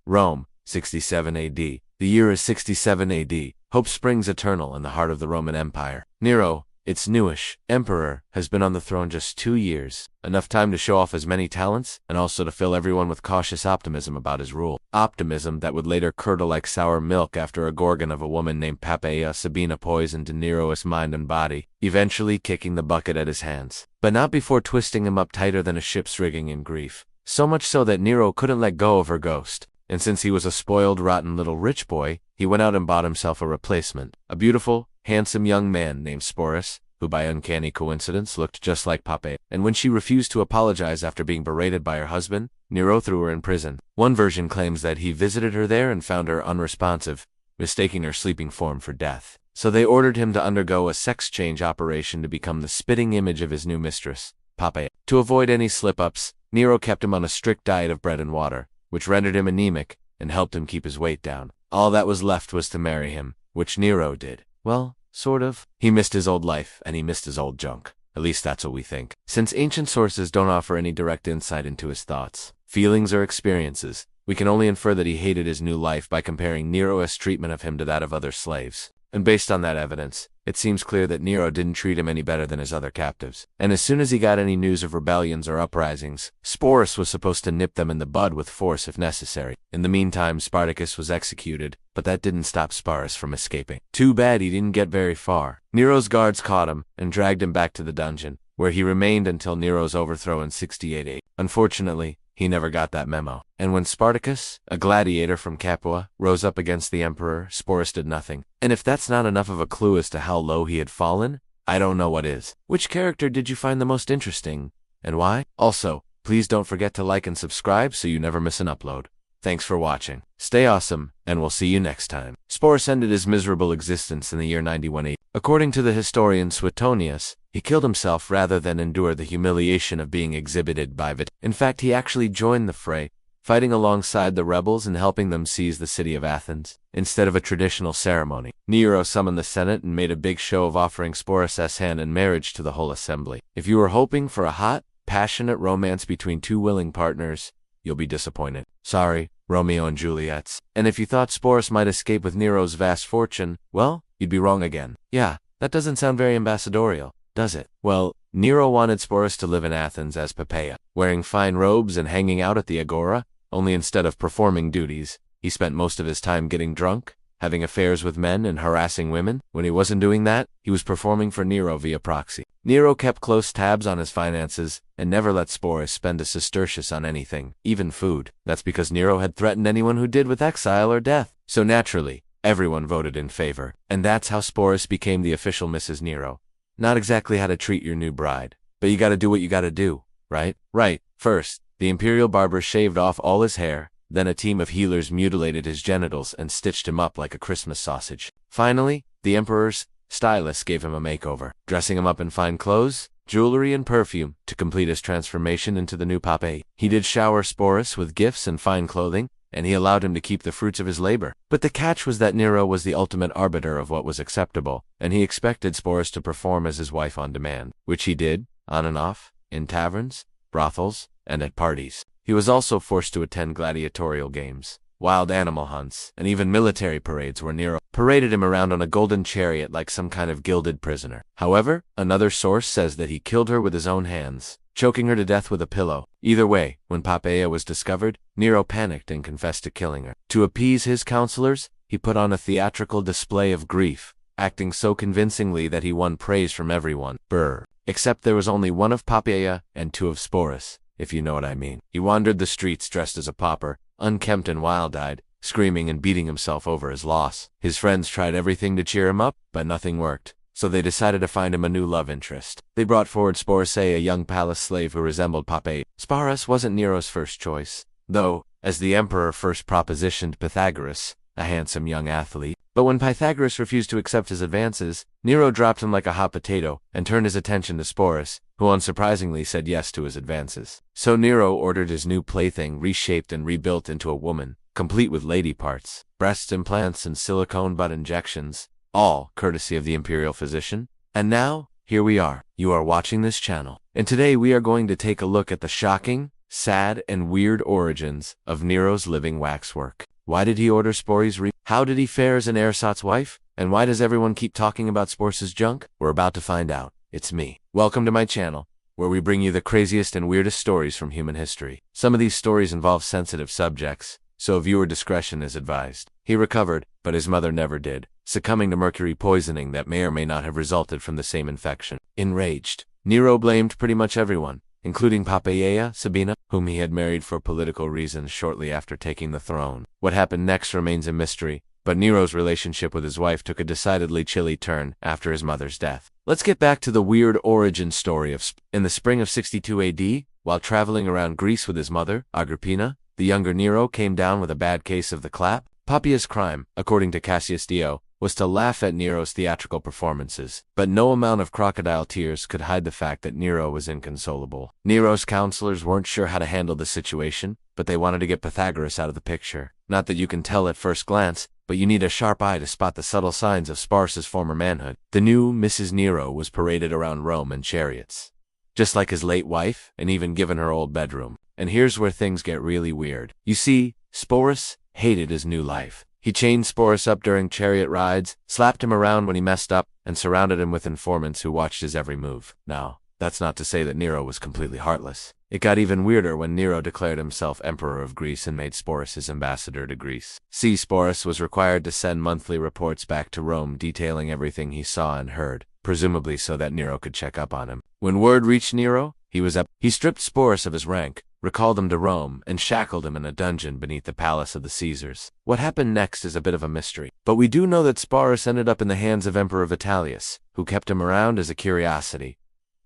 Rome, 67 AD. The year is 67 AD. Hope springs eternal in the heart of the Roman Empire. Nero, its newish emperor, has been on the throne just 2 years, enough time to show off his many talents and also to fill everyone with cautious optimism about his rule. Optimism that would later curdle like sour milk after a gorgon of a woman named Poppaea Sabina poisoned Nero's mind and body, eventually kicking the bucket at his hands. But not before twisting him up tighter than a ship's rigging in grief. So much so that Nero couldn't let go of her ghost. And since he was a spoiled, rotten little rich boy, he went out and bought himself a replacement. A beautiful, handsome young man named Sporus, who by uncanny coincidence looked just like Poppaea. And when she refused to apologize after being berated by her husband, Nero threw her in prison. One version claims that he visited her there and found her unresponsive, mistaking her sleeping form for death. So they ordered him to undergo a sex change operation to become the spitting image of his new mistress, Poppaea. To avoid any slip-ups, Nero kept him on a strict diet of bread and water, which rendered him anemic and helped him keep his weight down. All that was left was to marry him, which Nero did. Well, sort of. He missed his old life, and he missed his old junk. At least that's what we think. Since ancient sources don't offer any direct insight into his thoughts, feelings, or experiences, we can only infer that he hated his new life by comparing Nero's treatment of him to that of other slaves. And based on that evidence, it seems clear that Nero didn't treat him any better than his other captives. And as soon as he got any news of rebellions or uprisings, Sporus was supposed to nip them in the bud with force if necessary. In the meantime, Spartacus was executed, but that didn't stop Sporus from escaping. Too bad he didn't get very far. Nero's guards caught him and dragged him back to the dungeon, where he remained until Nero's overthrow in 68 AD. Unfortunately, he never got that memo. And when Spartacus, a gladiator from Capua, rose up against the emperor, Sporus did nothing. And if that's not enough of a clue as to how low he had fallen, I don't know what is. Which character did you find the most interesting, and why? Also, please don't forget to like and subscribe so you never miss an upload. Thanks for watching. Stay awesome, and we'll see you next time. Sporus ended his miserable existence in the year 91 AD. According to the historian Suetonius, he killed himself rather than endure the humiliation of being exhibited by Vit. In fact, he actually joined the fray, fighting alongside the rebels and helping them seize the city of Athens, instead of a traditional ceremony. Nero summoned the Senate and made a big show of offering Sporus' hand in marriage to the whole assembly. If you were hoping for a hot, passionate romance between two willing partners, you'll be disappointed. Sorry, Romeo and Juliet's. And if you thought Sporus might escape with Nero's vast fortune, well, you'd be wrong again. Yeah, that doesn't sound very ambassadorial, does it? Well, Nero wanted Sporus to live in Athens as Poppaea, wearing fine robes and hanging out at the agora, only instead of performing duties, he spent most of his time getting drunk, having affairs with men, and harassing women. When he wasn't doing that, he was performing for Nero via proxy. Nero kept close tabs on his finances and never let Sporus spend a sestertius on anything, even food. That's because Nero had threatened anyone who did with exile or death. So naturally, everyone voted in favor. And that's how Sporus became the official Mrs. Nero. Not exactly how to treat your new bride, but you gotta do what you gotta do, right? Right. First, the imperial barber shaved off all his hair, then a team of healers mutilated his genitals and stitched him up like a Christmas sausage. Finally, the emperor's stylist gave him a makeover, dressing him up in fine clothes, jewelry, and perfume to complete his transformation into the new Poppaea. He did shower Sporus with gifts and fine clothing, and he allowed him to keep the fruits of his labor. But the catch was that Nero was the ultimate arbiter of what was acceptable, and he expected Sporus to perform as his wife on demand, which he did, on and off, in taverns, brothels, and at parties. He was also forced to attend gladiatorial games, wild animal hunts, and even military parades where Nero paraded him around on a golden chariot like some kind of gilded prisoner. However, another source says that he killed her with his own hands, choking her to death with a pillow. Either way, when Poppaea was discovered, Nero panicked and confessed to killing her. To appease his counselors, he put on a theatrical display of grief, acting so convincingly that he won praise from everyone. Brr. Except there was only one of Poppaea and two of Sporus, if you know what I mean. He wandered the streets dressed as a pauper, unkempt and wild-eyed, screaming and beating himself over his loss. His friends tried everything to cheer him up, but nothing worked. So they decided to find him a new love interest. They brought forward Sporus, a young palace slave who resembled Poppaea. Sporus wasn't Nero's first choice, though, as the emperor first propositioned Pythagoras, a handsome young athlete. But when Pythagoras refused to accept his advances, Nero dropped him like a hot potato and turned his attention to Sporus, who unsurprisingly said yes to his advances. So Nero ordered his new plaything reshaped and rebuilt into a woman, complete with lady parts, breast implants, and silicone butt injections, all courtesy of the imperial physician. And now, here we are. You are watching this channel. And today we are going to take a look at the shocking, sad and weird origins of Nero's living waxwork. Why did he order Sporus? How did he fare as an ersatz wife? And why does everyone keep talking about Sporus' junk? We're about to find out. It's me. Welcome to my channel, where we bring you the craziest and weirdest stories from human history. Some of these stories involve sensitive subjects, so viewer discretion is advised. He recovered, but his mother never did, succumbing to mercury poisoning that may or may not have resulted from the same infection. Enraged, Nero blamed pretty much everyone, including Poppaea Sabina, whom he had married for political reasons shortly after taking the throne. What happened next remains a mystery, but Nero's relationship with his wife took a decidedly chilly turn after his mother's death. Let's get back to the weird origin story of In the spring of 62 AD, while traveling around Greece with his mother, Agrippina, the younger Nero came down with a bad case of the clap. Poppaea's crime, according to Cassius Dio, was to laugh at Nero's theatrical performances, but no amount of crocodile tears could hide the fact that Nero was inconsolable. Nero's counselors weren't sure how to handle the situation, but they wanted to get Pythagoras out of the picture. Not that you can tell at first glance, but you need a sharp eye to spot the subtle signs of Sporus' former manhood. The new Mrs. Nero was paraded around Rome in chariots, just like his late wife, and even given her old bedroom. And here's where things get really weird. You see, Sporus hated his new life. He chained Sporus up during chariot rides, slapped him around when he messed up, and surrounded him with informants who watched his every move. Now, that's not to say that Nero was completely heartless. It got even weirder when Nero declared himself Emperor of Greece and made Sporus his ambassador to Greece. Sporus was required to send monthly reports back to Rome detailing everything he saw and heard, presumably so that Nero could check up on him. When word reached Nero, he stripped Sporus of his rank, recalled him to Rome, and shackled him in a dungeon beneath the palace of the Caesars. What happened next is a bit of a mystery, but we do know that Sporus ended up in the hands of Emperor Vitellius, who kept him around as a curiosity.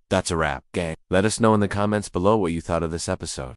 That's a wrap, gang. Let us know in the comments below what you thought of this episode.